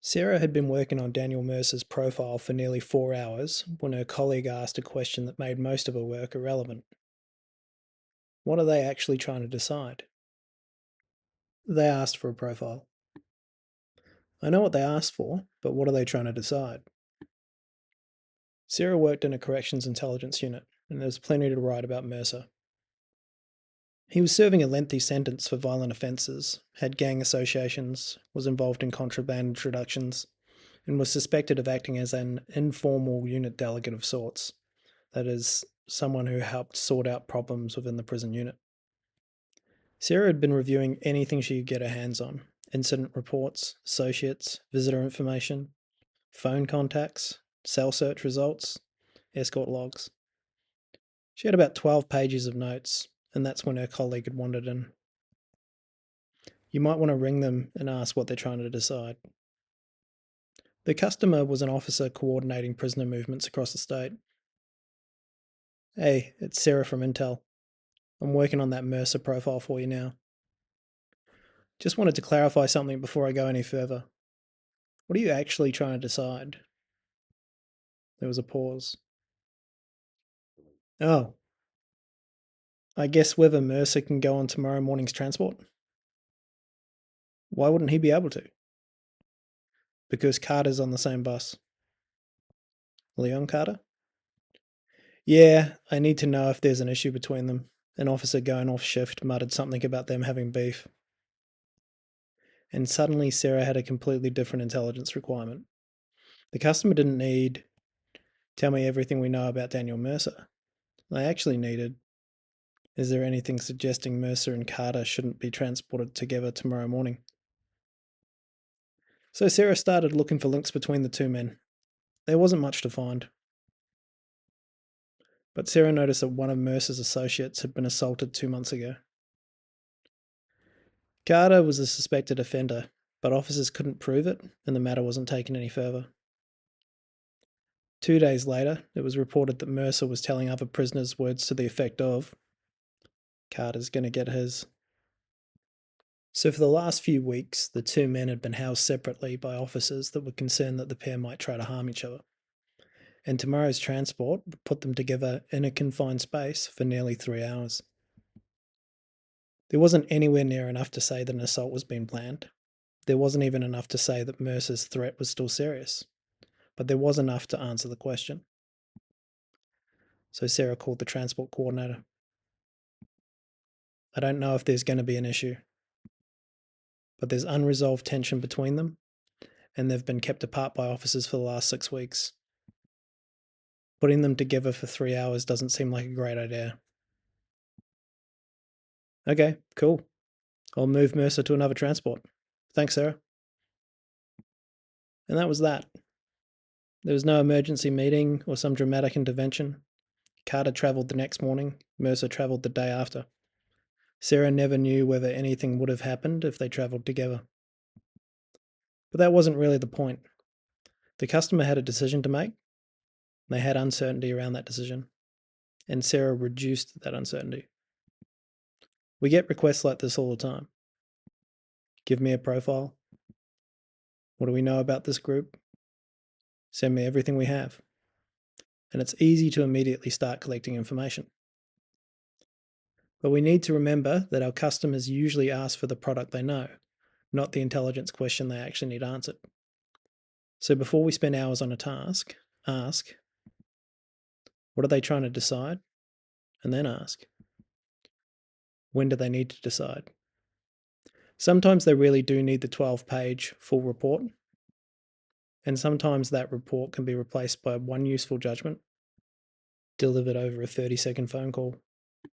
Sarah had been working on Daniel Mercer's profile for nearly 4 hours when her colleague asked a question that made most of her work irrelevant. What are they actually trying to decide? They asked for a profile. I know what they asked for, but what are they trying to decide? Sarah worked in a corrections intelligence unit, and there was plenty to write about Mercer. He was serving a lengthy sentence for violent offences, had gang associations, was involved in contraband introductions, and was suspected of acting as an informal unit delegate of sorts. That is, someone who helped sort out problems within the prison unit. Sarah had been reviewing anything she could get her hands on: incident reports, associates, visitor information, phone contacts, cell search results, escort logs. She had about 12 pages of notes, and that's when her colleague had wandered in. You might want to ring them and ask what they're trying to decide. The customer was an officer coordinating prisoner movements across the state. Hey, it's Sarah from Intel. I'm working on that Mercer profile for you now. Just wanted to clarify something before I go any further. What are you actually trying to decide? There was a pause. Oh, I guess whether Mercer can go on tomorrow morning's transport? Why wouldn't he be able to? Because Carter's on the same bus. Leon Carter? Yeah, I need to know if there's an issue between them. An officer going off shift muttered something about them having beef. And suddenly Sarah had a completely different intelligence requirement. The customer didn't need, tell me everything we know about Daniel Mercer. They actually needed, is there anything suggesting Mercer and Carter shouldn't be transported together tomorrow morning? So Sarah started looking for links between the two men. There wasn't much to find. But Sarah noticed that one of Mercer's associates had been assaulted 2 months ago. Carter was a suspected offender, but officers couldn't prove it, and the matter wasn't taken any further. 2 days later, it was reported that Mercer was telling other prisoners words to the effect of, Carter's gonna get his. So for the last few weeks, the two men had been housed separately by officers that were concerned that the pair might try to harm each other. And tomorrow's transport would put them together in a confined space for nearly 3 hours. There wasn't anywhere near enough to say that an assault was being planned. There wasn't even enough to say that Mercer's threat was still serious. But there was enough to answer the question. So Sarah called the transport coordinator. I don't know if there's going to be an issue, but there's unresolved tension between them, and they've been kept apart by officers for the last 6 weeks. Putting them together for 3 hours doesn't seem like a great idea. Okay, cool. I'll move Mercer to another transport. Thanks, Sarah. And that was that. There was no emergency meeting or some dramatic intervention. Carter travelled the next morning, Mercer travelled the day after. Sarah never knew whether anything would have happened if they travelled together. But that wasn't really the point. The customer had a decision to make. They had uncertainty around that decision, and Sarah reduced that uncertainty. We get requests like this all the time. Give me a profile. What do we know about this group? Send me everything we have. And it's easy to immediately start collecting information. But we need to remember that our customers usually ask for the product they know, not the intelligence question they actually need answered. So before we spend hours on a task, ask, what are they trying to decide? And then ask, when do they need to decide? Sometimes they really do need the 12-page full report, and sometimes that report can be replaced by one useful judgment delivered over a 30-second phone call.